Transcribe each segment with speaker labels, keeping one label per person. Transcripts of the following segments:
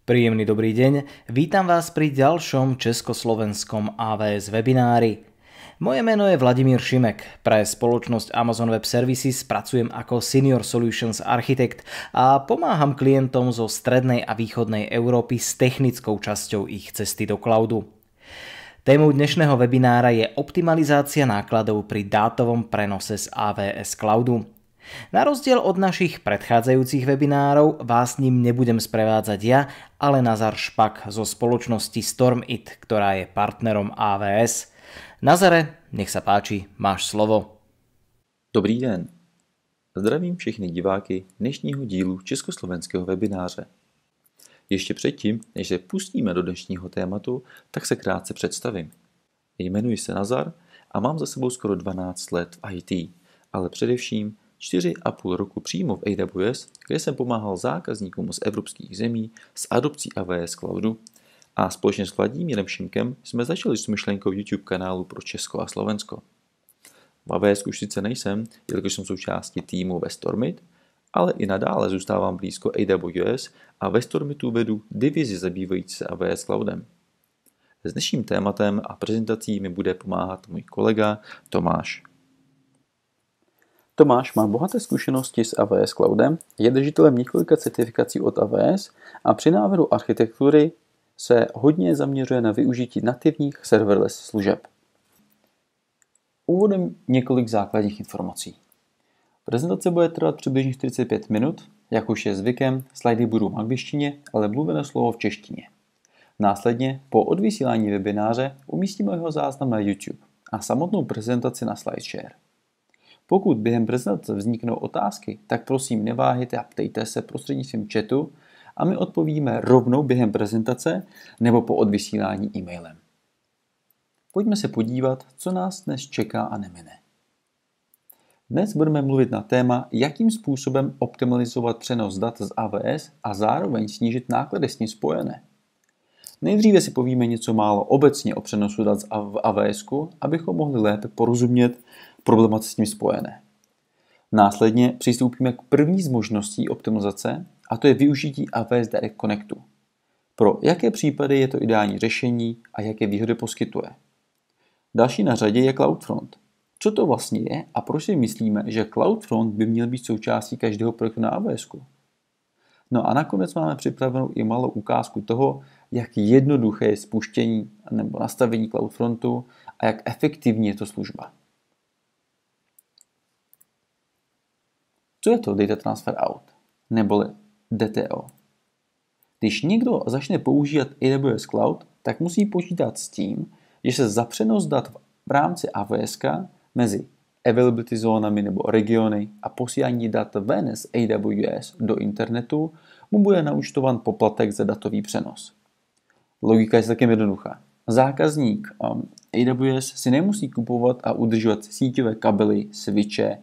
Speaker 1: Príjemný dobrý deň, vítam vás pri ďalšom československom AWS webinári. Moje meno je Vladimír Šimek, pre spoločnosť Amazon Web Services pracujem ako Senior Solutions Architect a pomáham klientom zo strednej a východnej Európy s technickou časťou ich cesty do cloudu. Témou dnešného webinára je optimalizácia nákladov pri dátovom prenose z AWS Cloudu. Na rozdiel od našich predchádzajúcich webinárov vás ním nebudem sprevádzať ja, ale Nazar Špak zo spoločnosti StormIT, ktorá je partnerom AWS. Nazare, nech sa páči, máš slovo.
Speaker 2: Dobrý den. Zdravím všechny diváky dnešního dílu československého webináře. Ještě předtím, než se pustíme do dnešního tématu, tak se krátce představím. Jmenuji se Nazar a mám za sebou skoro 12 let v IT, ale především 4,5 roku přímo v AWS, kde jsem pomáhal zákazníkům z evropských zemí s adopcí AWS Cloudu a společně s Vladimírem Šimkem jsme začali s myšlenkou YouTube kanálu pro Česko a Slovensko. V AWS už sice nejsem, jelikož jsem součástí týmu ve StormIT, ale i nadále zůstávám blízko AWS a ve StormITu vedu divizi zabývající se AWS Cloudem. S dnešním tématem a prezentací mi bude pomáhat můj kolega Tomáš. Tomáš má bohaté zkušenosti s AWS Cloudem, je držitelem několika certifikací od AWS a při návrhu architektury se hodně zaměřuje na využití nativních serverless služeb. Úvodem několik základních informací. Prezentace bude trvat přibližně 45 minut, jak už je zvykem, slajdy budou v angličtině, ale mluvené slovo v češtině. Následně po odvysílání webináře umístíme jeho záznam na YouTube a samotnou prezentaci na SlideShare. Pokud během prezentace vzniknou otázky, tak prosím neváhejte a ptejte se prostřednictvím chatu a my odpovíme rovnou během prezentace nebo po odvysílání e-mailem. Pojďme se podívat, co nás dnes čeká a nemine. Dnes budeme mluvit na téma, jakým způsobem optimalizovat přenos dat z AWS a zároveň snížit náklady s ním spojené. Nejdříve si povíme něco málo obecně o přenosu dat v AWS-ku, abychom mohli lépe porozumět problematiky s tím spojené. Následně přistoupíme k první z možností optimalizace, a to je využití AWS Direct Connectu. Pro jaké případy je to ideální řešení a jaké výhody poskytuje. Další na řadě je CloudFront. Co to vlastně je a proč si myslíme, že CloudFront by měl být součástí každého projektu na AWS-ku? No a nakonec máme připravenou i malou ukázku toho, jak jednoduché je spuštění nebo nastavení CloudFrontu a jak efektivní je to služba. Co je to Data Transfer Out, neboli DTO? Když někdo začne používat AWS Cloud, tak musí počítat s tím, že se za přenos dat v rámci AWS mezi availability zónami nebo regiony a posílání dat ven z AWS do internetu mu bude naúčtován poplatek za datový přenos. Logika je celkem jednoduchá. Zákazník AWS si nemusí kupovat a udržovat síťové kabely, switche,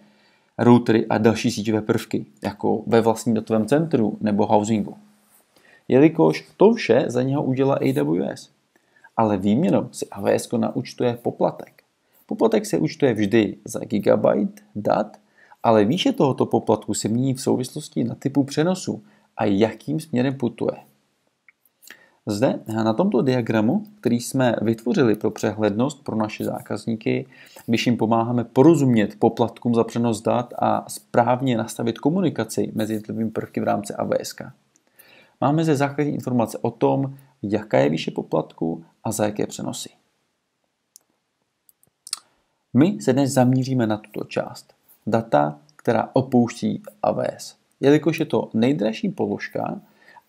Speaker 2: routery a další síťové prvky, jako ve vlastním datovém centru nebo housingu. Jelikož to vše za něho udělá AWS. Ale výměnou si AWS naúčtuje poplatek. Poplatek se účtuje vždy za gigabyte dat, ale výše tohoto poplatku se mění v souvislosti na typu přenosu a jakým směrem putuje. Zde na tomto diagramu, který jsme vytvořili pro přehlednost pro naše zákazníky, když jim pomáháme porozumět poplatkům za přenos dat a správně nastavit komunikaci mezi jednotlivými prvky v rámci AWS. Máme zde základní informace o tom, jaká je výše poplatku a za jaké přenosy. My se dnes zamíříme na tuto část. Data, která opouští AWS. Jelikož je to nejdražší položka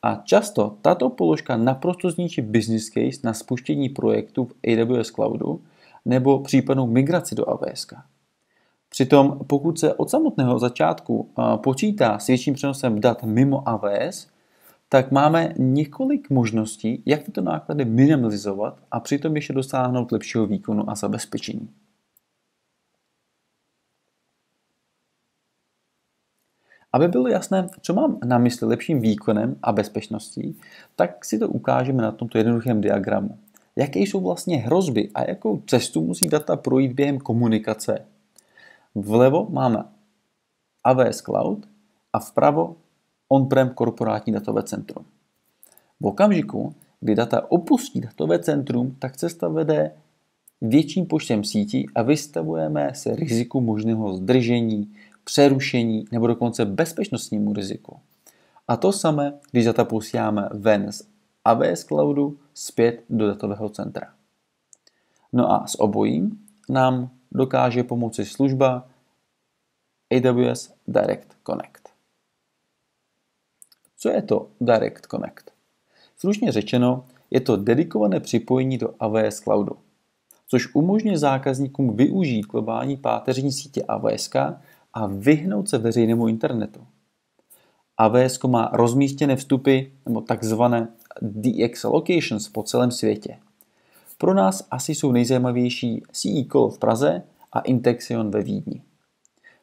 Speaker 2: a často tato položka naprosto zničí business case na spuštění projektu v AWS Cloudu nebo případnou migraci do AWS. Přitom pokud se od samotného začátku počítá s větším přenosem dat mimo AWS, tak máme několik možností, jak tyto náklady minimalizovat a přitom ještě dosáhnout lepšího výkonu a zabezpečení. Aby bylo jasné, co mám na mysli lepším výkonem a bezpečností, tak si to ukážeme na tomto jednoduchém diagramu. Jaké jsou vlastně hrozby a jakou cestu musí data projít během komunikace. Vlevo máme AWS Cloud a vpravo on-prem korporátní datové centrum. V okamžiku, kdy data opustí datové centrum, tak cesta vede větším počtem sítí a vystavujeme se riziku možného zdržení, přerušení nebo dokonce bezpečnostnímu riziku. A to samé, když data posíláme ven z AWS Cloudu zpět do datového centra. No a s obojím nám dokáže pomoci služba AWS Direct Connect. Co je to Direct Connect? Stručně řečeno, je to dedikované připojení do AWS Cloudu, což umožňuje zákazníkům využít globální páteřní sítě AWS a vyhnout se veřejnému internetu. AWS má rozmístěné vstupy nebo takzvané DX locations po celém světě. Pro nás asi jsou nejzajímavější CE Call v Praze a Intexion ve Vídni.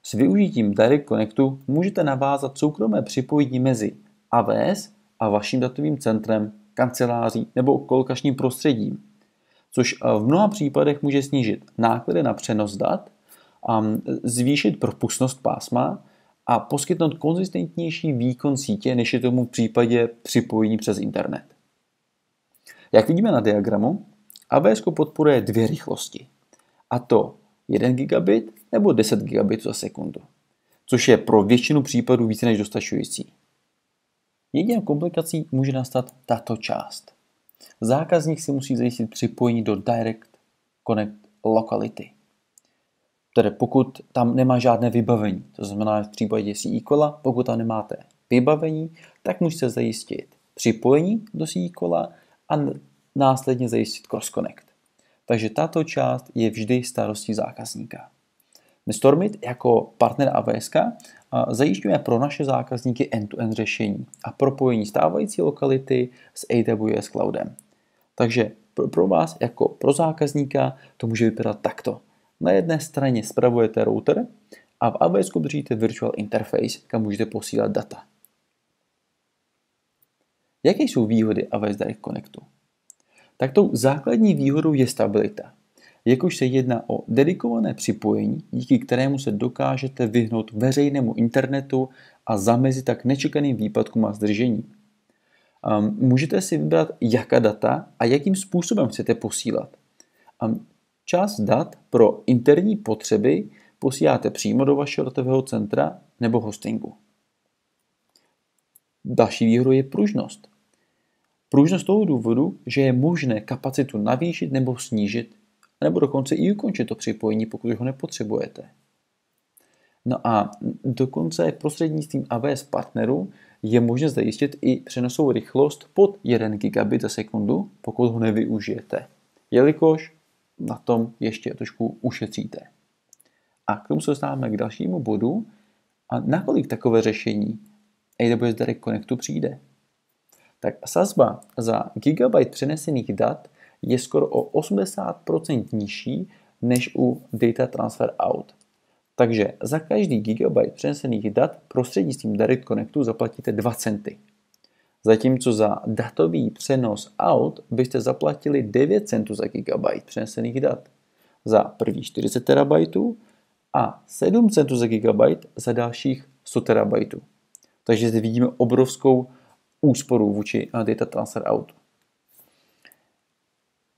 Speaker 2: S využitím Direct Connectu můžete navázat soukromé připojení mezi AWS a vaším datovým centrem, kanceláří nebo kolokačním prostředím, což v mnoha případech může snížit náklady na přenos dat, zvýšit propustnost pásma a poskytnout konzistentnější výkon sítě, než je tomu v případě připojení přes internet. Jak vidíme na diagramu, AWS podporuje 2 rychlosti, a to 1 gigabit nebo 10 gigabitů za sekundu, což je pro většinu případů více než dostačující. Jedinou komplikací může nastat tato část. Zákazník si musí zajistit připojení do Direct Connect Locality. Tedy pokud tam nemá žádné vybavení, to znamená v případě CE Calla, pokud tam nemáte vybavení, tak můžete zajistit připojení do CE Calla a následně zajistit Cross Connect. Takže tato část je vždy starostí zákazníka. My Stormit jako partner AWS zajišťujeme pro naše zákazníky end-to-end řešení a propojení stávající lokality s AWS Cloudem. Takže pro vás jako pro zákazníka to může vypadat takto. Na jedné straně spravujete router a v AWS držíte virtual interface, kam můžete posílat data. Jaké jsou výhody AWS Direct Connectu? Tak tou základní výhodou je stabilita. Jakož se jedná o dedikované připojení, díky kterému se dokážete vyhnout veřejnému internetu a zamezit tak nečekaným výpadkům a zdržením. Můžete si vybrat, jaká data a jakým způsobem chcete posílat. Část dat pro interní potřeby posíláte přímo do vašeho datového centra nebo hostingu. Další výhodou je pružnost. Pružnost z toho důvodu, že je možné kapacitu navýšit nebo snížit, nebo dokonce i ukončit to připojení, pokud ho nepotřebujete. No a dokonce prostřednictvím AWS partnerů je možné zajistit i přenosovou rychlost pod 1 gigabit za sekundu, pokud ho nevyužijete, jelikož na tom ještě trošku ušetříte. A k tomu se dostáváme k dalšímu bodu. A nakolik takové řešení AWS Direct Connectu přijde? Tak sazba za gigabyte přenesených dat je skoro o 80% nižší než u Data Transfer Out. Takže za každý gigabyte přenesených dat prostřednictvím Direct Connectu zaplatíte 2 centy. Zatímco za datový přenos out byste zaplatili 9 centů za gigabyte přenesených dat. Za první 40 terabajtů a 7 centů za gigabyte za dalších 100 terabajtů. Takže zde vidíme obrovskou úsporu vůči Data Transfer Out.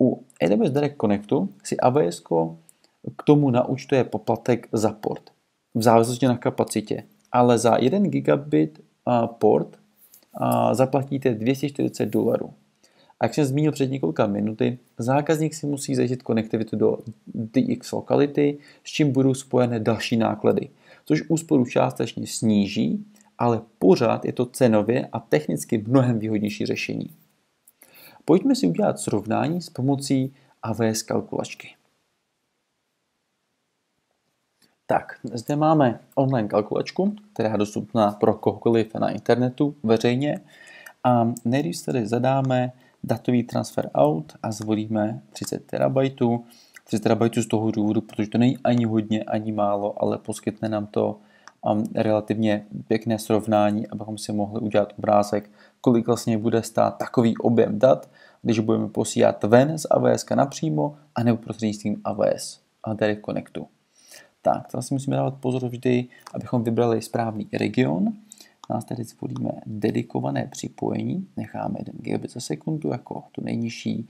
Speaker 2: U AWS Direct Connectu si AWS k tomu naúčtuje poplatek za port, v závislosti na kapacitě, ale za 1 gigabit port zaplatíte $240. A jak jsem zmínil před několika minuty, zákazník si musí zajistit konektivitu do DX lokality, s čím budou spojené další náklady, což úsporu částečně sníží, ale pořád je to cenově a technicky mnohem výhodnější řešení. Pojďme si udělat srovnání s pomocí AWS kalkulačky. Tak, zde máme online kalkulačku, která je dostupná pro kohokoliv na internetu veřejně. A nejdřív tedy zadáme datový transfer out a zvolíme 30 terabajtů. 30 terabajtů z toho důvodu, protože to není ani hodně, ani málo, ale poskytne nám to relativně pěkné srovnání, abychom si mohli udělat obrázek, kolik vlastně bude stát takový objem dat, když budeme posílat ven z AWS napřímo, anebo prostřednictvím AWS a Direct Connectu. Tak, to si musíme dávat pozor vždy, abychom vybrali správný region. nás tady zvolíme dedikované připojení, necháme 1 gigabit za sekundu jako tu nejnižší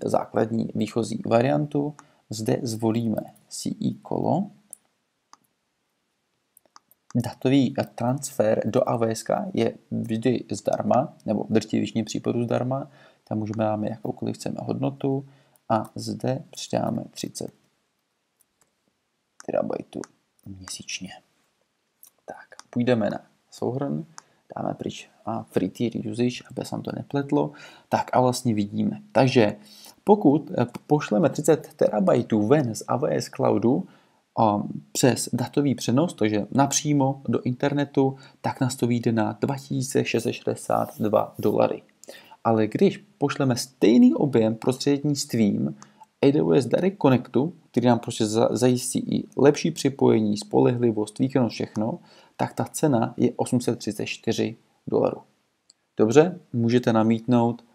Speaker 2: základní výchozí variantu. Zde zvolíme CE kolo. Datový transfer do AWS je vždy zdarma, nebo v drtivé většině případů zdarma. Tam můžeme dáme jakoukoliv chceme hodnotu a zde přidáme 30 terabajtů měsíčně. Tak, půjdeme na souhrn, dáme pryč a free tier usage, aby se nám to nepletlo. Tak a vlastně vidíme. Takže pokud pošleme 30 terabajtů ven z AWS Cloudu přes datový přenos, takže napřímo do internetu, tak nás to vyjde na $2662. Ale když pošleme stejný objem prostřednictvím AWS Direct Connectu, který nám prostě zajistí i lepší připojení, spolehlivost, výkonnost, všechno, tak ta cena je $834. Dobře, můžete namítnout,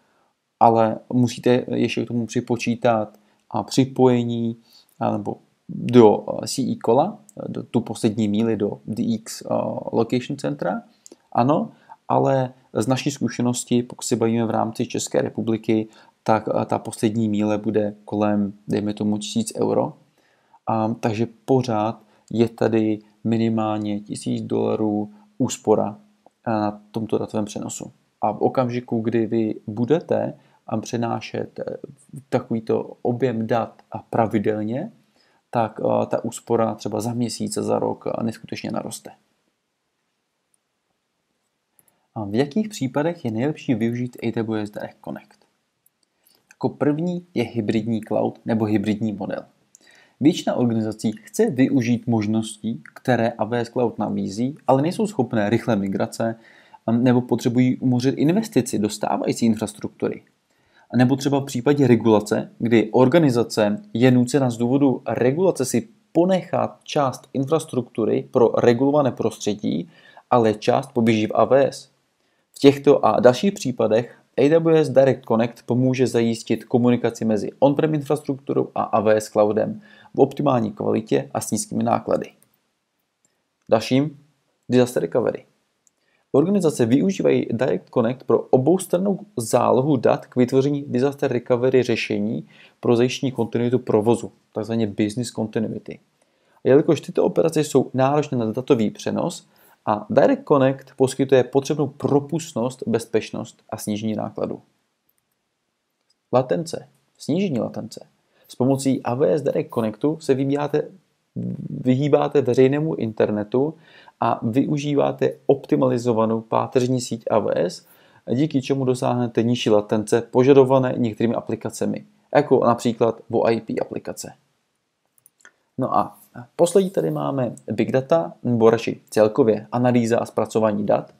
Speaker 2: ale musíte ještě k tomu připočítat připojení nebo do CE kola, do tu poslední míli do DX Location Centra. Ano, ale z naší zkušenosti, pokud se bavíme v rámci České republiky, tak ta poslední míle bude kolem, dejme tomu, 1000 euro. Takže pořád je tady minimálně $1000 úspora na tomto datovém přenosu. A v okamžiku, kdy vy budete přenášet takovýto objem dat a pravidelně, tak ta úspora třeba za měsíc a za rok neskutečně naroste. A v jakých případech je nejlepší využít AWS Direct Connect? Jako první je hybridní cloud nebo hybridní model. Většina organizací chce využít možností, které AWS Cloud nabízí, ale nejsou schopné rychlé migrace nebo potřebují umořit investici do stávající infrastruktury. Nebo třeba v případě regulace, kdy organizace je nucena z důvodu regulace si ponechat část infrastruktury pro regulované prostředí, ale část poběží v AWS. V těchto a dalších případech AWS Direct Connect pomůže zajistit komunikaci mezi on-prem infrastrukturou a AWS Cloudem v optimální kvalitě a s nízkými náklady. Dalším disaster recovery. Organizace využívají Direct Connect pro oboustrannou zálohu dat k vytvoření disaster recovery řešení pro zajištění kontinuitu provozu, takzvaně business continuity. A jelikož tyto operace jsou náročné na datový přenos, a Direct Connect poskytuje potřebnou propustnost, bezpečnost a snížení nákladů. Latence. Snížení latence. S pomocí AWS Direct Connectu se vyhýbáte veřejnému internetu a využíváte optimalizovanou páteřní síť AWS, díky čemu dosáhnete nižší latence požadované některými aplikacemi, jako například VoIP aplikace. No a poslední tady máme Big Data, nebo radši celkově analýza a zpracování dat.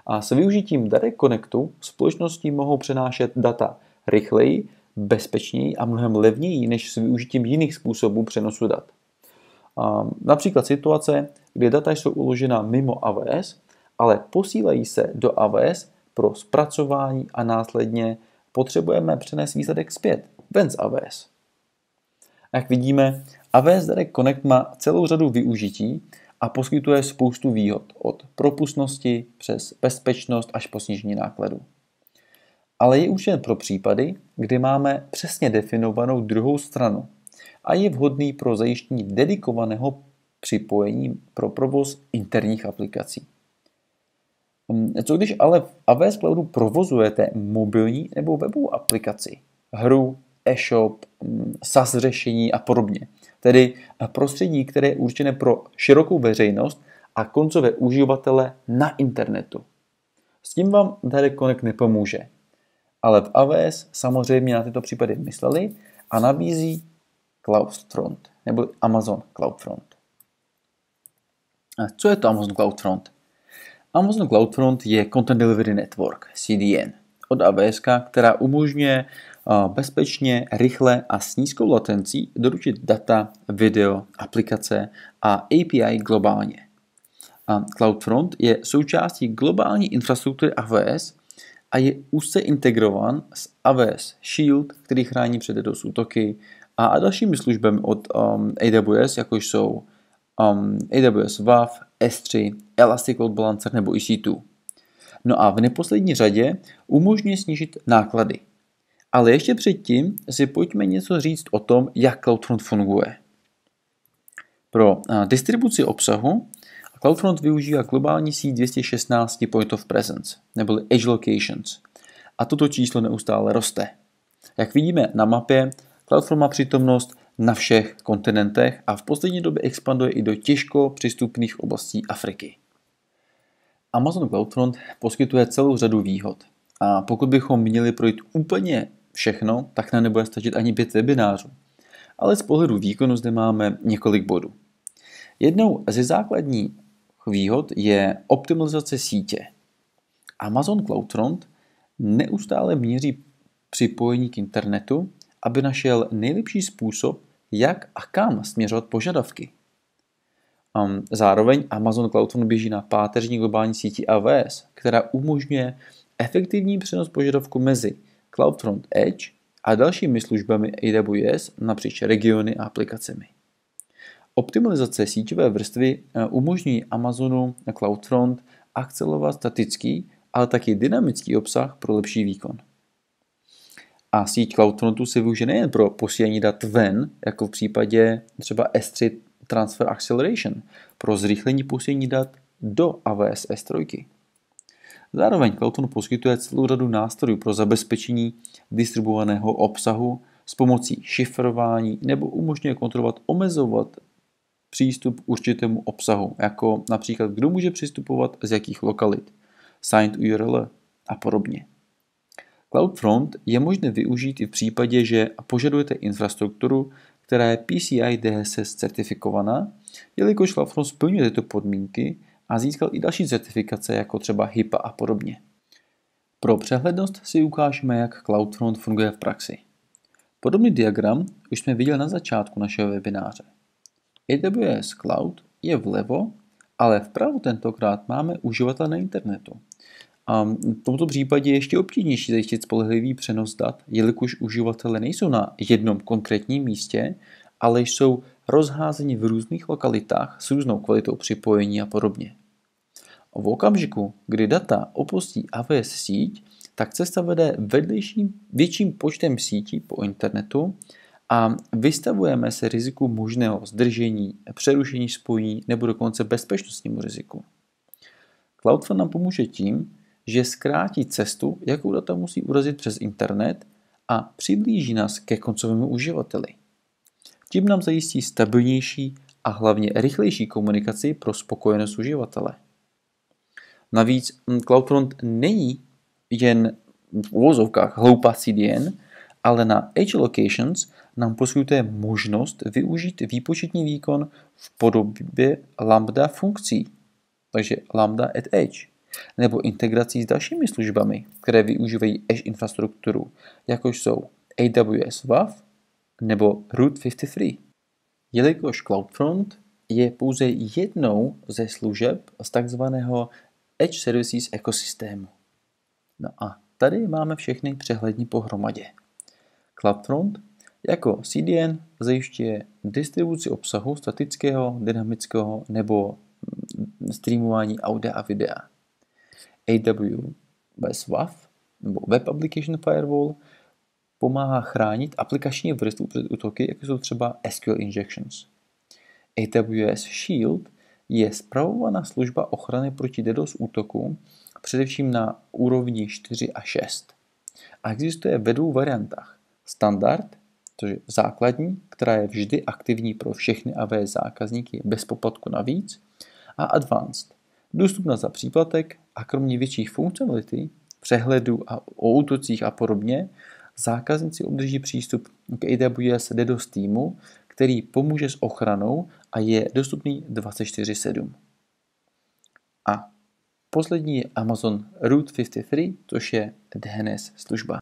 Speaker 2: A s využitím Direct Connectu společnosti mohou přenášet data rychleji, bezpečněji a mnohem levněji než s využitím jiných způsobů přenosu dat. Například situace, kdy data jsou uložena mimo AWS, ale posílají se do AWS pro zpracování a následně potřebujeme přenést výsledek zpět ven z AWS. Jak vidíme, AWS Direct Connect má celou řadu využití a poskytuje spoustu výhod od propustnosti přes bezpečnost až po snížení nákladů. Ale je určen pro případy, kdy máme přesně definovanou druhou stranu a je vhodný pro zajištění dedikovaného připojení pro provoz interních aplikací. Co když ale v AWS Cloudu provozujete mobilní nebo webovou aplikaci, hru, e-shop, SaaS řešení a podobně. Tedy prostředí, které je určené pro širokou veřejnost a koncové uživatele na internetu. S tím vám Direct Connect nepomůže. Ale v AWS samozřejmě na tyto případy mysleli a nabízí CloudFront nebo Amazon CloudFront. A co je to Amazon CloudFront? Amazon CloudFront je Content Delivery Network, CDN, od AWS, která umožňuje bezpečně, rychle a s nízkou latencí doručit data, video, aplikace a API globálně. CloudFront je součástí globální infrastruktury AWS a je úzce integrován s AWS Shield, který chrání před DDoS útoky a dalšími službami od AWS, jako jsou AWS WAF, S3, Elastic Load Balancer nebo EC2. No a v neposlední řadě umožňuje snížit náklady. Ale ještě předtím si pojďme něco říct o tom, jak CloudFront funguje. Pro distribuci obsahu CloudFront využívá globální síť 216 Point of Presence, neboli Edge Locations. A toto číslo neustále roste. Jak vidíme na mapě, CloudFront má přítomnost na všech kontinentech a v poslední době expanduje i do těžko přístupných oblastí Afriky. Amazon CloudFront poskytuje celou řadu výhod. A pokud bychom měli projít úplně všechno, tak nám nebude stačit ani 5 webinářů. Ale z pohledu výkonu zde máme několik bodů. Jednou ze základních výhod je optimalizace sítě. Amazon CloudFront neustále měří připojení k internetu, aby našel nejlepší způsob, jak a kam směřovat požadavky. Zároveň Amazon CloudFront běží na páteřní globální síti AWS, která umožňuje efektivní přenos požadavku mezi CloudFront Edge a dalšími službami AWS napříč regiony a aplikacemi. Optimalizace síťové vrstvy umožňují Amazonu CloudFront akcelerovat statický, ale taky dynamický obsah pro lepší výkon. A síť CloudFrontu se využije nejen pro posílání dat ven, jako v případě třeba S3 Transfer Acceleration, pro zrychlení posílání dat do AWS S3. Zároveň CloudFront poskytuje celou řadu nástrojů pro zabezpečení distribuovaného obsahu s pomocí šifrování nebo umožňuje kontrolovat, omezovat přístup k určitému obsahu, jako například kdo může přistupovat z jakých lokalit, signed URL a podobně. CloudFront je možné využít i v případě, že požadujete infrastrukturu, která je PCI DSS certifikovaná, jelikož CloudFront splňuje tyto podmínky a získal i další certifikace, jako třeba HIPAA a podobně. Pro přehlednost si ukážeme, jak CloudFront funguje v praxi. Podobný diagram už jsme viděli na začátku našeho webináře. AWS Cloud je vlevo, ale vpravo tentokrát máme uživatele na internetu. A v tomto případě je ještě obtížnější zajistit spolehlivý přenos dat, jelikož uživatelé nejsou na jednom konkrétním místě, ale jsou rozházeni v různých lokalitách s různou kvalitou připojení a podobně. V okamžiku, kdy data opustí AWS síť, tak cesta vede větším počtem sítí po internetu a vystavujeme se riziku možného zdržení, přerušení spojení nebo dokonce bezpečnostnímu riziku. CloudFront nám pomůže tím, že zkrátí cestu, jakou data musí urazit přes internet a přiblíží nás ke koncovému uživateli. Tím nám zajistí stabilnější a hlavně rychlejší komunikaci pro spokojenost uživatele. Navíc CloudFront není jen v uvozovkách hloupá CDN, ale na Edge Locations nám poskytuje možnost využít výpočetní výkon v podobě lambda funkcí, takže lambda at Edge, nebo integrací s dalšími službami, které využívají Edge infrastrukturu, jakož jsou AWS WAF nebo Route 53. Jelikož CloudFront je pouze jednou ze služeb z takzvaného Edge Services ekosystému. No a tady máme všechny přehledně pohromadě. CloudFront jako CDN zajišťuje distribuci obsahu statického, dynamického nebo streamování audia a videa. AWS WAF nebo Web Application Firewall pomáhá chránit aplikační vrstvu před útoky, jako jsou třeba SQL injections. AWS Shield je spravovaná služba ochrany proti DDoS útoku, především na úrovni 4 a 6. A existuje ve dvou variantách. Standard, to je základní, která je vždy aktivní pro všechny AWS zákazníky bez poplatku navíc, a Advanced, dostupná za příplatek a kromě větších funkcionality, přehledu a o útocích a podobně, zákazníci obdrží přístup k AWS DDoS týmu, který pomůže s ochranou a je dostupný 24/7. A poslední je Amazon Route 53, což je DNS služba.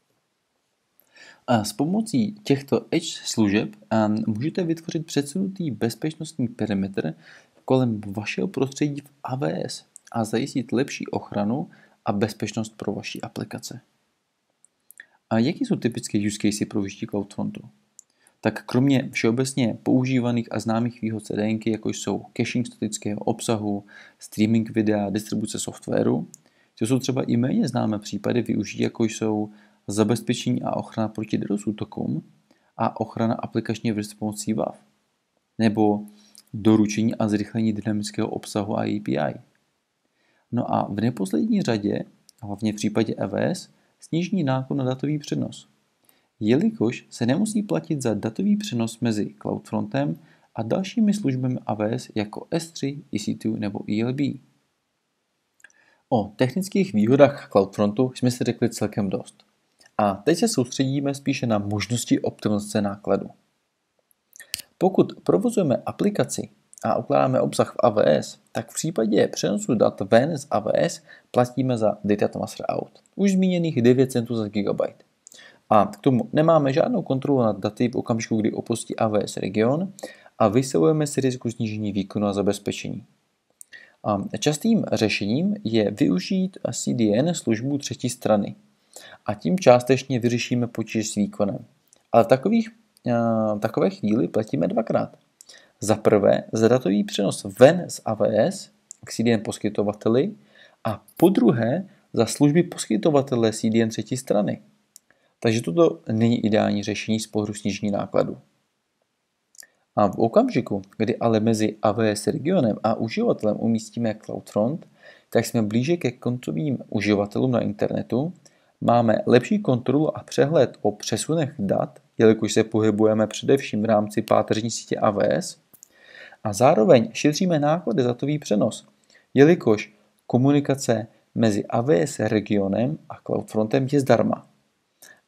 Speaker 2: A s pomocí těchto Edge služeb můžete vytvořit předsunutý bezpečnostní perimetr kolem vašeho prostředí v AWS a zajistit lepší ochranu a bezpečnost pro vaši aplikace. A jaký jsou typické use casey pro využití CloudFrontu? Tak kromě všeobecně používaných a známých výhod CDNky, jako jsou caching statického obsahu, streaming videa, distribuce softwaru, To jsou třeba i méně známé případy využití, jako jsou zabezpečení a ochrana proti DDoS útokům a ochrana aplikační vrstvy pomocí WAF, nebo doručení a zrychlení dynamického obsahu a API. No a v neposlední řadě, hlavně v případě AWS, snížení nákladu na datový přenos, jelikož se nemusí platit za datový přenos mezi CloudFrontem a dalšími službami AWS jako S3, EC2 nebo ELB. O technických výhodách CloudFrontu jsme si řekli celkem dost. A teď se soustředíme spíše na možnosti optimalizace nákladu. Pokud provozujeme aplikaci a ukládáme obsah v AWS, tak v případě přenosu dat ven z AWS platíme za Data Transfer Out, už zmíněných 9 centů za gigabyte. A k tomu nemáme žádnou kontrolu nad daty v okamžiku, kdy opustí AWS region a vystavujeme si riziku snížení výkonu a zabezpečení. A častým řešením je využít CDN službu třetí strany a tím částečně vyřešíme potíž s výkonem. Ale v takové chvíli platíme dvakrát. Za prvé za datový přenos ven z AWS k CDN poskytovateli a po druhé za služby poskytovatele CDN třetí strany. Takže toto není ideální řešení z pohledu snížení nákladu. A v okamžiku, kdy ale mezi AWS regionem a uživatelem umístíme CloudFront, tak jsme blíže ke koncovým uživatelům na internetu, máme lepší kontrolu a přehled o přesunech dat, jelikož se pohybujeme především v rámci páteřní sítě AWS, a zároveň šetříme náklady za datový přenos, jelikož komunikace mezi AWS regionem a CloudFrontem je zdarma.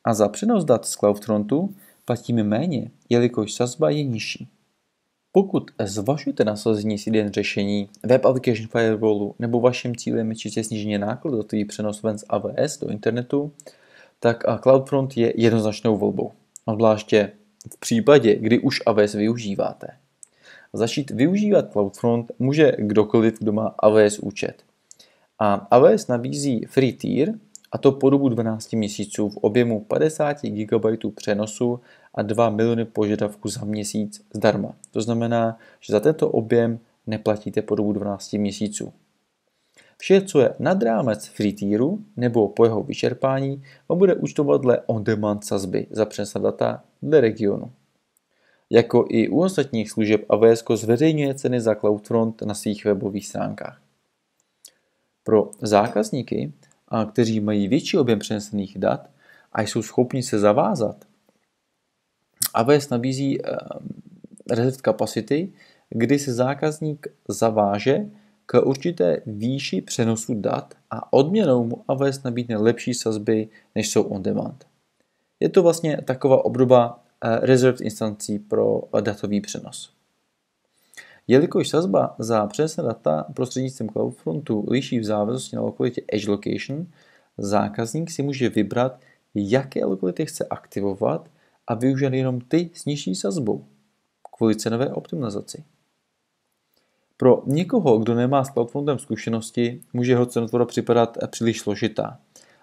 Speaker 2: A za přenos dat z CloudFrontu platíme méně, jelikož sazba je nižší. Pokud zvažujete nasazení CDN řešení, Web Application Firewallu nebo vaším cílem je čistě snížení nákladů za datový přenos ven z AWS do internetu, tak CloudFront je jednoznačnou volbou, zvláště v případě, kdy už AWS využíváte. Začít využívat CloudFront může kdokoliv, kdo má AWS účet. A AWS nabízí free tier, a to po dobu 12 měsíců v objemu 50 GB přenosu a 2 miliony požadavků za měsíc zdarma. To znamená, že za tento objem neplatíte po dobu 12 měsíců. Vše, co je nad rámec free tieru nebo po jeho vyčerpání, vám bude účtovat dle on-demand sazby za přenos data dle regionu. Jako i u ostatních služeb AWS zveřejňuje ceny za CloudFront na svých webových stránkách. Pro zákazníky, kteří mají větší objem přenesených dat a jsou schopni se zavázat, AWS nabízí reserved capacity, kdy se zákazník zaváže k určité výši přenosu dat a odměnou mu AWS nabídne lepší sazby, než jsou on demand. Je to vlastně taková obdoba reserved instancí pro datový přenos. Jelikož sazba za přenesené data prostřednictvím CloudFrontu liší v závislosti na lokalitě Edge Location, zákazník si může vybrat, jaké lokality chce aktivovat a využít jenom ty s nižší sazbou kvůli cenové optimalizaci. Pro někoho, kdo nemá s CloudFrontem zkušenosti, může jeho cenotvorba připadat příliš složitá,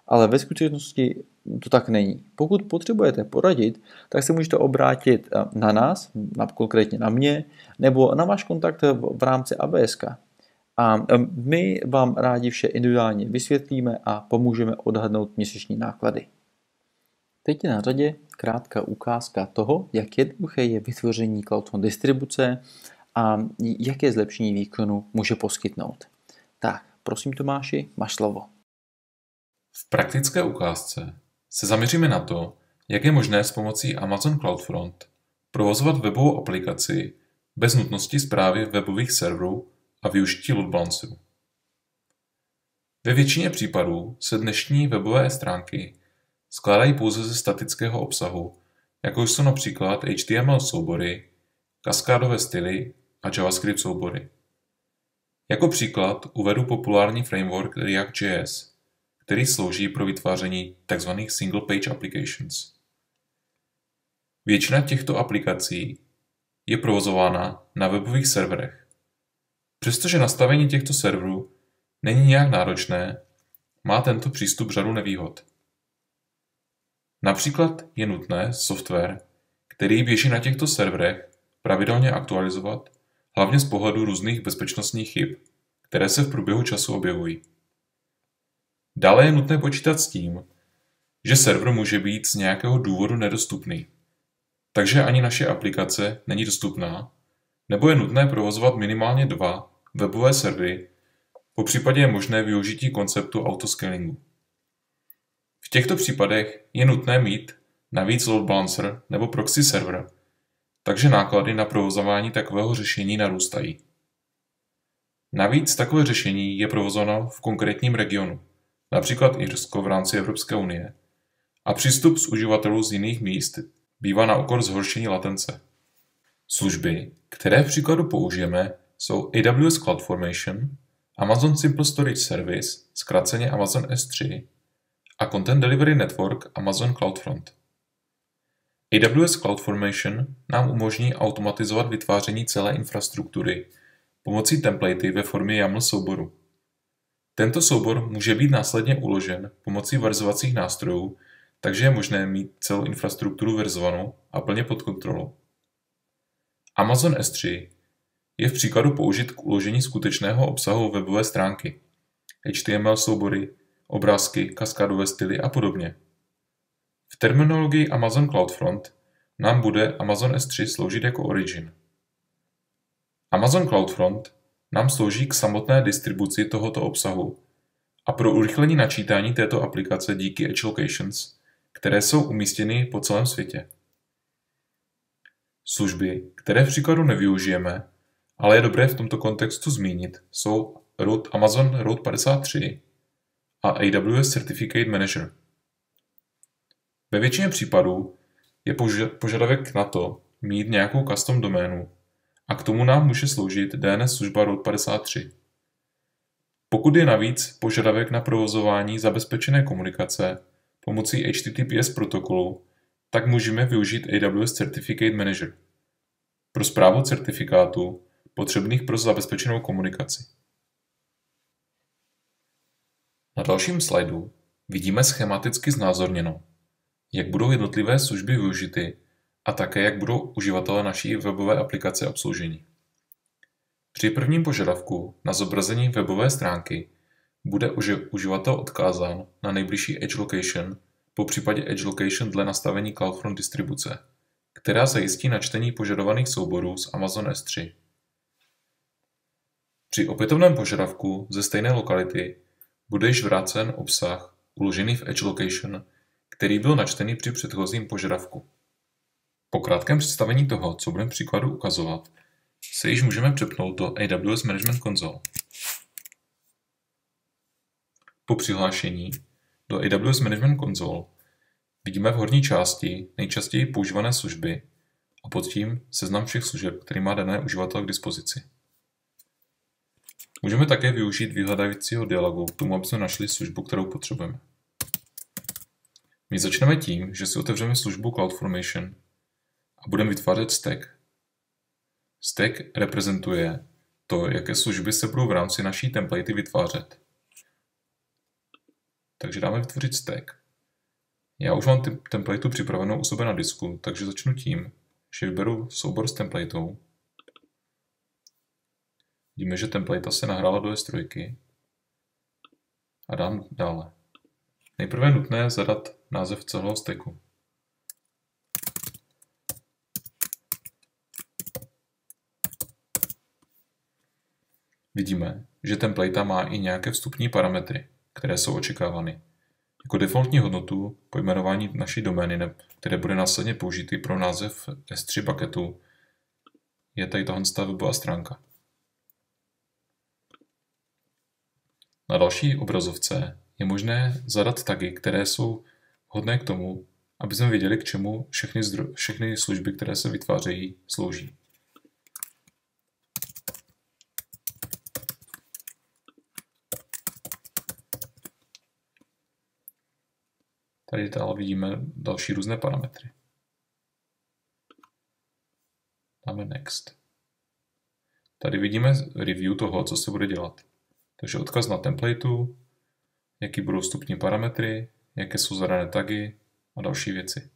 Speaker 2: ale ve skutečnosti to tak není. Pokud potřebujete poradit, tak se můžete obrátit na nás, konkrétně na mě, nebo na váš kontakt v rámci AWS. A my vám rádi vše individuálně vysvětlíme a pomůžeme odhadnout měsíční náklady. Teď je na řadě krátká ukázka toho, jak jednoduché je vytvoření CloudFront distribuce a jaké zlepšení výkonu může poskytnout. Tak, prosím Tomáši, máš slovo.
Speaker 3: V praktické ukázce se zaměříme na to, jak je možné s pomocí Amazon CloudFront provozovat webovou aplikaci bez nutnosti správy webových serverů a využití load balancerů. Ve většině případů se dnešní webové stránky skládají pouze ze statického obsahu, jako jsou například HTML soubory, kaskádové styly a JavaScript soubory. Jako příklad uvedu populární framework React.js, který slouží pro vytváření tzv. Single Page Applications. Většina těchto aplikací je provozována na webových serverech. Přestože nastavení těchto serverů není nějak náročné, má tento přístup řadu nevýhod. Například je nutné software, který běží na těchto serverech, pravidelně aktualizovat, hlavně z pohledu různých bezpečnostních chyb, které se v průběhu času objevují. Dále je nutné počítat s tím, že server může být z nějakého důvodu nedostupný. Takže ani naše aplikace není dostupná, nebo je nutné provozovat minimálně 2 webové servery, popřípadě je možné využití konceptu autoscalingu. V těchto případech je nutné mít navíc load balancer nebo proxy server, takže náklady na provozování takového řešení narůstají. Navíc takové řešení je provozováno v konkrétním regionu, například Irsko v rámci Evropské unie, a přístup z uživatelů z jiných míst bývá na úkor zhoršení latence. Služby, které v příkladu použijeme, jsou AWS CloudFormation, Amazon Simple Storage Service, zkráceně Amazon S3, a Content Delivery Network Amazon CloudFront. AWS CloudFormation nám umožní automatizovat vytváření celé infrastruktury pomocí templatey ve formě YAML souboru. Tento soubor může být následně uložen pomocí verzovacích nástrojů, takže je možné mít celou infrastrukturu verzovanou a plně pod kontrolou. Amazon S3 je v příkladu použit k uložení skutečného obsahu webové stránky, HTML soubory, obrázky, kaskádové styly a podobně. V terminologii Amazon CloudFront nám bude Amazon S3 sloužit jako origin. Amazon CloudFront nám slouží k samotné distribuci tohoto obsahu a pro urychlení načítání této aplikace díky Edge Locations, které jsou umístěny po celém světě. Služby, které v příkladu nevyužijeme, ale je dobré v tomto kontextu zmínit, jsou Amazon Route 53 a AWS Certificate Manager. Ve většině případů je požadavek na to mít nějakou custom doménu a k tomu nám může sloužit DNS služba Route 53. Pokud je navíc požadavek na provozování zabezpečené komunikace pomocí HTTPS protokolu, tak můžeme využít AWS Certificate Manager pro správu certifikátů potřebných pro zabezpečenou komunikaci. Na dalším slajdu vidíme schematicky znázorněno, jak budou jednotlivé služby využity a také jak budou uživatelé naší webové aplikace obslouženi. Při prvním požadavku na zobrazení webové stránky bude uživatel odkázán na nejbližší Edge Location, popřípadě Edge Location dle nastavení CloudFront distribuce, která zajistí načtení požadovaných souborů z Amazon S3. Při opětovném požadavku ze stejné lokality bude již vrácen obsah uložený v Edge Location, který byl načtený při předchozím požadavku. Po krátkém představení toho, co budeme příkladu ukazovat, se již můžeme přepnout do AWS Management Console. Po přihlášení do AWS Management Console vidíme v horní části nejčastěji používané služby a pod tím seznam všech služeb, který má dané uživatel k dispozici. Můžeme také využít vyhledávacího dialogu k tomu, aby jsme našli službu, kterou potřebujeme. My začneme tím, že si otevřeme službu CloudFormation a budeme vytvářet stack. Stack reprezentuje to, jaké služby se budou v rámci naší templatey vytvářet. Takže dáme vytvořit stack. Já už mám templateu připravenou u sebe na disku, takže začnu tím, že vyberu soubor s templatou. Vidíme, že templata se nahrála do S3 a dám dále. Nejprve je nutné zadat název celého stacku. Vidíme, že templata má i nějaké vstupní parametry, které jsou očekávány. Jako defaultní hodnotu pojmenování naší domény, které bude následně použitý pro název S3 bucketu, je tady tahle webová stránka. Na další obrazovce je možné zadat tagy, které jsou vhodné k tomu, aby jsme věděli, k čemu všechny služby, které se vytvářejí, slouží. Tady dále vidíme další různé parametry. Dáme Next. Tady vidíme review toho, co se bude dělat. Takže odkaz na templateu, jaký budou vstupní parametry, jaké jsou zadané tagy a další věci.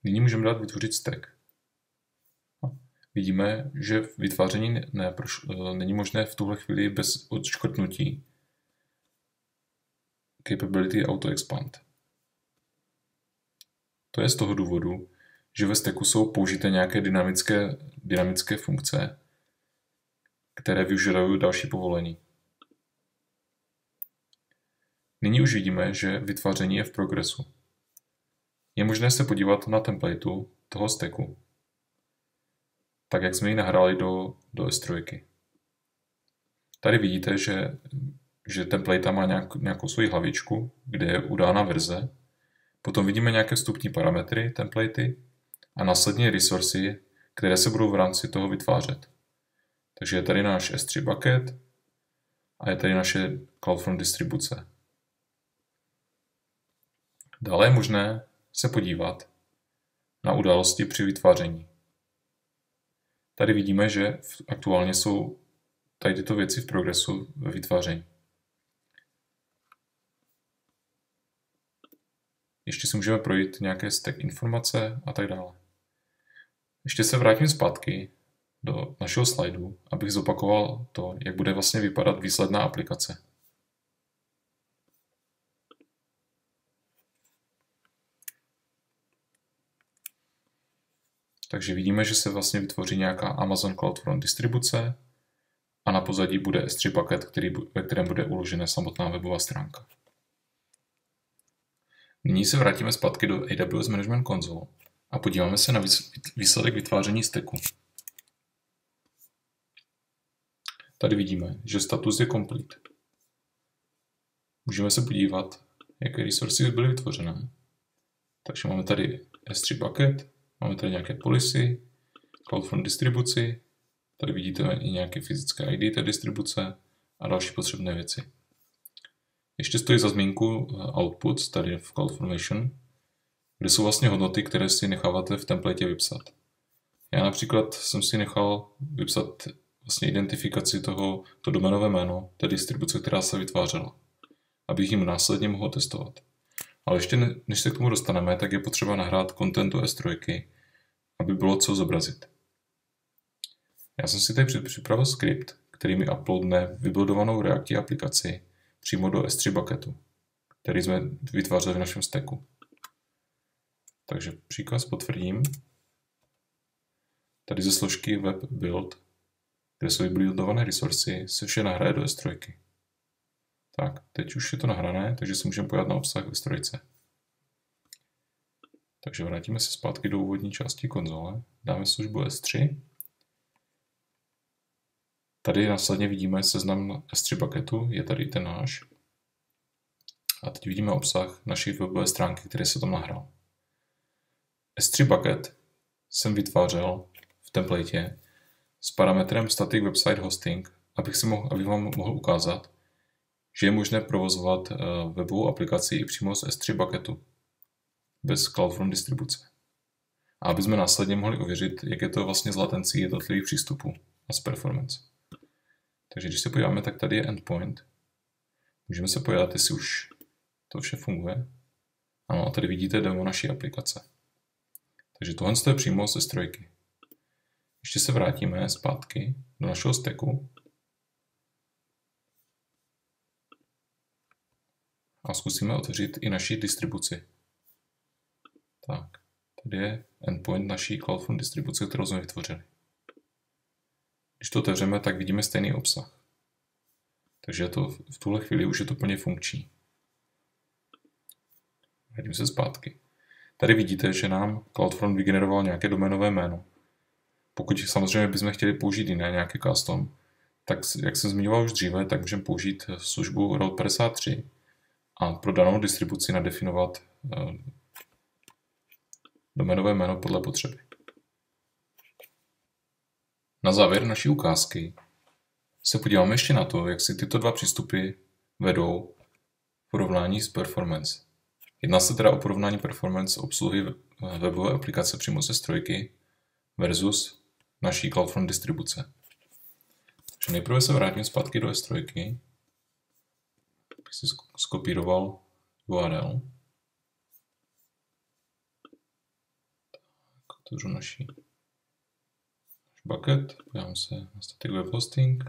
Speaker 3: Nyní můžeme dát vytvořit stack. vidíme, že vytváření není možné v tuhle chvíli bez odškrtnutí Capability Auto Expand. To je z toho důvodu, že ve stacku jsou použité nějaké dynamické funkce, které využívají další povolení. Nyní už vidíme, že vytváření je v progresu. Je možné se podívat na templateu toho stacku, tak jak jsme ji nahráli do S3. Tady vidíte, že template má nějakou svoji hlavičku, kde je udána verze. Potom vidíme nějaké vstupní parametry templatey a následně resursy, které se budou v rámci toho vytvářet. Takže je tady náš S3 bucket a je tady naše CloudFront distribuce. Dále je možné se podívat na události při vytváření. Tady vidíme, že aktuálně jsou tady tyto věci v progresu ve vytváření. Ještě si můžeme projít nějaké stack informace a tak dále. Ještě se vrátím zpátky do našeho slajdu, abych zopakoval to, jak bude vlastně vypadat výsledná aplikace. Takže vidíme, že se vlastně vytvoří nějaká Amazon CloudFront distribuce a na pozadí bude S3 bucket, ve kterém bude uložena samotná webová stránka. Nyní se vrátíme zpátky do AWS Management Console a podíváme se na výsledek vytváření stacku. Tady vidíme, že status je complete. Můžeme se podívat, jaké resursy byly vytvořené. Takže máme tady S3 bucket, máme tady nějaké policy, CloudFront distribuci, tady vidíte i nějaké fyzické ID té distribuce a další potřebné věci. Ještě stojí za zmínku outputs tady v CloudFormation, kde jsou vlastně hodnoty, které si necháváte v templatě vypsat. Já například jsem si nechal vypsat vlastně identifikaci to doménové jméno té distribuce, která se vytvářela, abych jim následně mohl testovat. Ale ještě než se k tomu dostaneme, tak je potřeba nahrát content do S3, aby bylo co zobrazit. Já jsem si tady připravil skript, který mi uploadne vybudovanou Reacti aplikaci přímo do S3 bucketu, který jsme vytvářeli v našem stacku. Takže příkaz potvrdím. Tady ze složky web build, kde jsou vybudované resursy, se vše nahraje do S3. Tak, teď už je to nahrané, takže si můžeme pojat na obsah ve strojce. Takže vrátíme se zpátky do úvodní části konzole, dáme službu S3. Tady následně vidíme seznam S3 bucketu, je tady ten náš. A teď vidíme obsah naší webové stránky, který se tam nahrál. S3 bucket jsem vytvářel v templatě s parametrem static website hosting, abych vám mohl ukázat, že je možné provozovat webovou aplikaci i přímo z S3 bucketu bez CloudFront distribuce. A aby jsme následně mohli ověřit, jak je to vlastně s latencí jednotlivých přístupů a s performance. Takže když se podíváme, tak tady je endpoint. Můžeme se podívat, jestli už to vše funguje. Ano, a tady vidíte demo naší aplikace. Takže tohle je přímo ze S3. Ještě se vrátíme zpátky do našeho stacku a zkusíme otevřít i naši distribuci. Tak, tady je endpoint naší CloudFront distribuce, kterou jsme vytvořili. Když to otevřeme, tak vidíme stejný obsah. Takže v tuhle chvíli už je to plně funkční. Vrátím se zpátky. Tady vidíte, že nám CloudFront vygeneroval nějaké doménové jméno. Pokud samozřejmě bychom chtěli použít jiné, nějaké custom, tak jak jsem zmiňoval už dříve, tak můžeme použít službu Route 53 a pro danou distribuci nadefinovat doménové jméno podle potřeby. Na závěr naší ukázky se podíváme ještě na to, jak si tyto dva přístupy vedou v porovnání s performance. Jedná se teda o porovnání performance obsluhy webové aplikace přímo ze S3 versus naší CloudFront distribuce. Takže nejprve se vrátím zpátky do S3, abych si skopíroval URL. Tak, otevřu náš bucket, podívám se na static web hosting,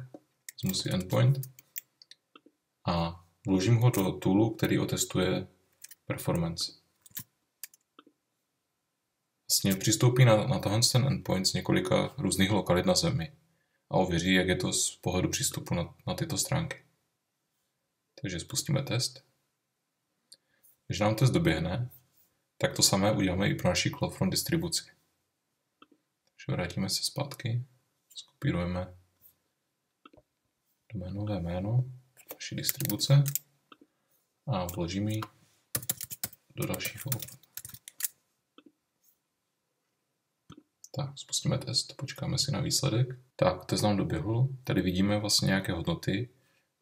Speaker 3: vezmu si endpoint a vložím ho do toolu, který otestuje performance. Vlastně přistoupí na ten endpoint z několika různých lokalit na zemi a ověří, jak je to z pohledu přístupu na tyto stránky. Takže spustíme test. Když nám test doběhne, tak to samé uděláme i pro naši CloudFront distribuci. Takže vrátíme se zpátky, skopírujeme doménové jméno naší distribuce a vložíme ji do dalšího. Tak, spustíme test, počkáme si na výsledek. Tak, test nám doběhl. Tady vidíme vlastně nějaké hodnoty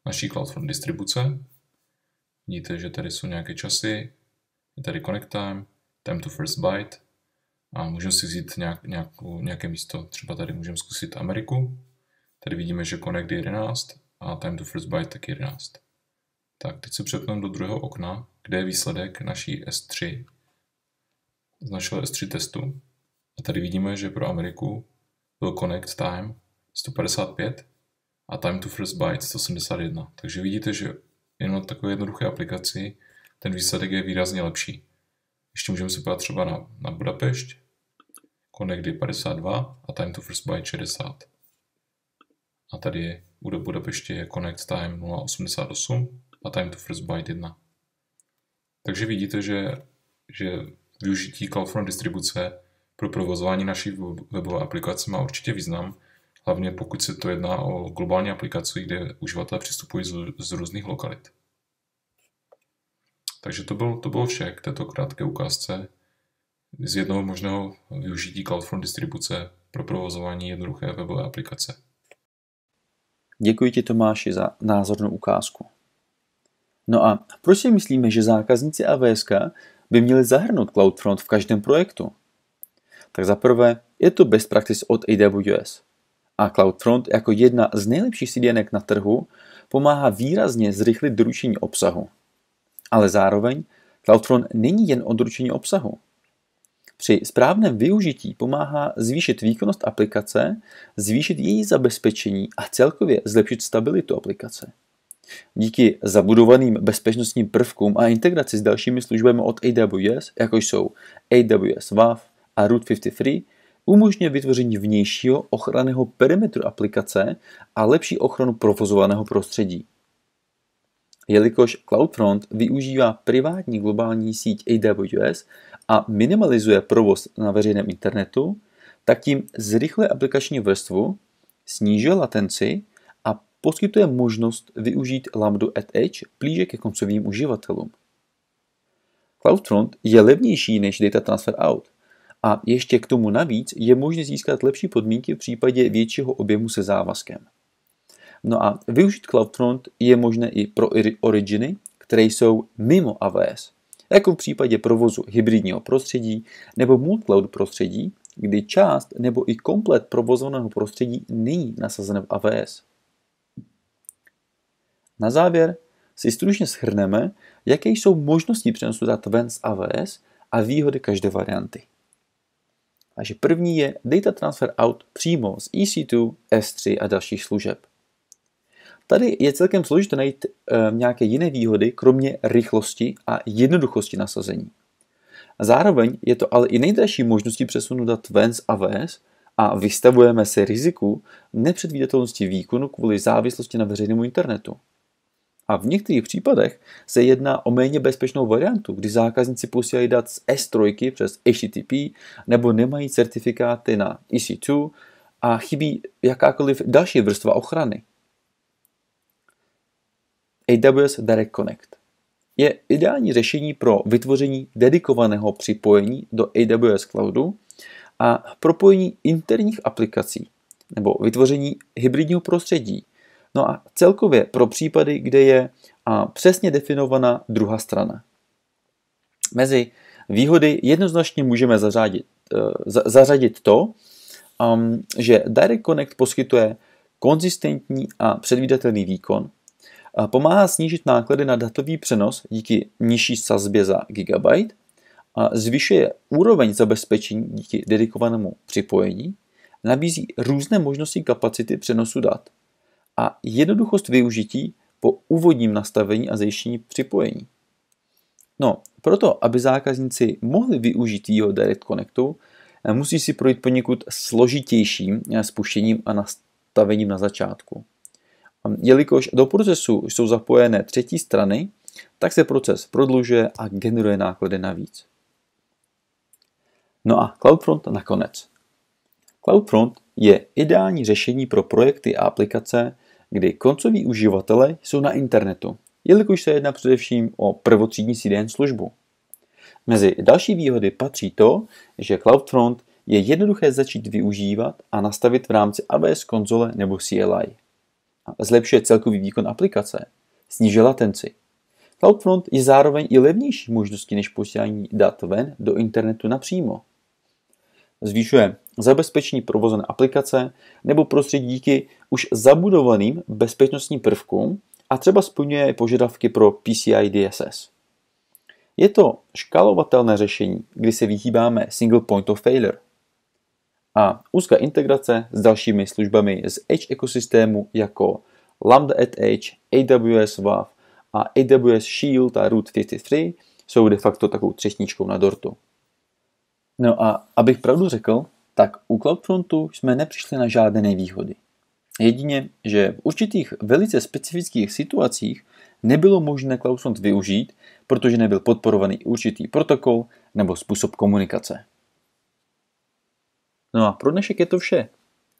Speaker 3: naší CloudFront distribuce. Vidíte, že tady jsou nějaké časy, je tady connect time, time to first byte a můžeme si vzít nějaké místo. Třeba tady můžeme zkusit Ameriku. Tady vidíme, že connect je 11 a time to first byte taky 11. Tak, teď se přepneme do druhého okna, kde je výsledek naší S3, z našeho S3 testu. A tady vidíme, že pro Ameriku byl connect time 155 a time to first byte 171. Takže vidíte, že jen na takové jednoduché aplikaci ten výsledek je výrazně lepší. Ještě můžeme se podívat třeba na Budapešť, connect je 52 a time to first byte 60. A tady je u Budapeště je connect time 0,88 a time to first byte 1. Takže vidíte, že využití CloudFront distribuce pro provozování naší webové aplikace má určitě význam, hlavně pokud se to jedná o globální aplikaci, kde uživatelé přistupují z různých lokalit. Takže to bylo vše k této krátké ukázce z jednoho možného využití CloudFront distribuce pro provozování jednoduché webové aplikace.
Speaker 2: Děkuji ti, Tomáši, za názornou ukázku. No a proč si myslíme, že zákazníci AWS by měli zahrnout CloudFront v každém projektu? Tak za prvé je to best practice od AWS. A CloudFront jako jedna z nejlepších CDNek na trhu pomáhá výrazně zrychlit doručení obsahu. Ale zároveň CloudFront není jen o doručení obsahu. Při správném využití pomáhá zvýšit výkonnost aplikace, zvýšit její zabezpečení a celkově zlepšit stabilitu aplikace. Díky zabudovaným bezpečnostním prvkům a integraci s dalšími službami od AWS, jako jsou AWS WAF a Route 53, umožňuje vytvoření vnějšího ochranného perimetru aplikace a lepší ochranu provozovaného prostředí. Jelikož CloudFront využívá privátní globální síť AWS a minimalizuje provoz na veřejném internetu, tak tím zrychluje aplikační vrstvu, snižuje latenci a poskytuje možnost využít Lambdu at Edge blíže ke koncovým uživatelům. CloudFront je levnější než Data Transfer Out a ještě k tomu navíc je možné získat lepší podmínky v případě většího objemu se závazkem. No a využít CloudFront je možné i pro originy, které jsou mimo AWS, jako v případě provozu hybridního prostředí nebo multicloud prostředí, kdy část nebo i komplet provozovaného prostředí není nasazené v AWS. Na závěr si stručně shrneme, jaké jsou možnosti přenosu dat ven z AWS a výhody každé varianty. Takže první je Data Transfer Out přímo z EC2, S3 a dalších služeb. Tady je celkem složité najít nějaké jiné výhody, kromě rychlosti a jednoduchosti nasazení. Zároveň je to ale i nejdražší možností přesunu dat ven z AWS a vystavujeme se riziku nepředvídatelnosti výkonu kvůli závislosti na veřejnému internetu. A v některých případech se jedná o méně bezpečnou variantu, kdy zákazníci posílají dat z S3 přes HTTP nebo nemají certifikáty na EC2 a chybí jakákoliv další vrstva ochrany. AWS Direct Connect je ideální řešení pro vytvoření dedikovaného připojení do AWS Cloudu a propojení interních aplikací nebo vytvoření hybridního prostředí. No a celkově pro případy, kde je přesně definovaná druhá strana. Mezi výhody jednoznačně můžeme zařadit to, že Direct Connect poskytuje konzistentní a předvídatelný výkon, pomáhá snížit náklady na datový přenos díky nižší sazbě za gigabyte, zvyšuje úroveň zabezpečení díky dedikovanému připojení nabízí různé možnosti kapacity přenosu dat a jednoduchost využití po úvodním nastavení a zajištění připojení. No, proto, aby zákazníci mohli využít výhod Direct Connectu, musí si projít poněkud složitějším spuštěním a nastavením na začátku. Jelikož do procesu jsou zapojené třetí strany, tak se proces prodlužuje a generuje náklady navíc. No a CloudFront nakonec. CloudFront je ideální řešení pro projekty a aplikace, kdy koncoví uživatelé jsou na internetu, jelikož se jedná především o prvotřídní CDN službu. Mezi další výhody patří to, že CloudFront je jednoduché začít využívat a nastavit v rámci AWS konzole nebo CLI. Zlepšuje celkový výkon aplikace, snižuje latenci. CloudFront je zároveň i levnější možností než posílání dat ven do internetu napřímo. Zvýšuje zabezpečení provozované aplikace nebo prostředí díky už zabudovaným bezpečnostním prvkům a třeba splňuje požadavky pro PCI DSS. Je to škálovatelné řešení, kdy se vyhýbáme single point of failure. A úzká integrace s dalšími službami z Edge ekosystému jako Lambda at Edge, AWS WAF a AWS Shield a Route 53 jsou de facto takovou třešničkou na dortu. No a abych pravdu řekl, tak u CloudFrontu jsme nepřišli na žádné nevýhody. Jedině, že v určitých velice specifických situacích nebylo možné CloudFront využít, protože nebyl podporovaný určitý protokol nebo způsob komunikace. No a pro dnešek je to vše.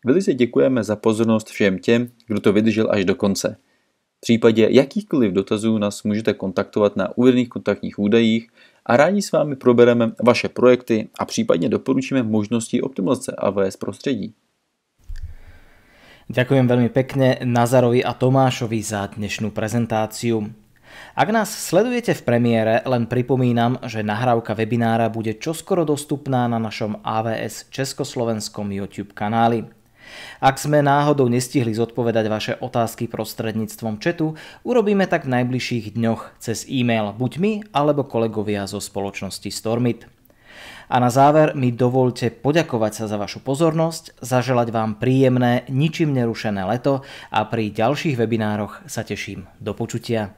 Speaker 2: Velice děkujeme za pozornost všem těm, kdo to vydržel až do konce. V případě jakýchkoliv dotazů nás můžete kontaktovat na uvedených kontaktních údajích a rádi s vámi probereme vaše projekty a případně doporučíme možnosti optimalizace AWS prostredí.
Speaker 1: Ďakujem veľmi pekne Nazarovi a Tomášovi za dnešnú prezentáciu. Ak nás sledujete v premiére, len pripomínam, že nahrávka webinára bude čoskoro dostupná na našom AWS československom YouTube kanáli. Ak sme náhodou nestihli zodpovedať vaše otázky prostredníctvom chatu, urobíme tak v najbližších dňoch cez e-mail buď my, alebo kolegovia zo spoločnosti Stormit. A na záver mi dovolte poďakovať sa za vašu pozornosť, zaželať vám príjemné, ničím nerušené leto a pri ďalších webinároch sa teším. Do počutia.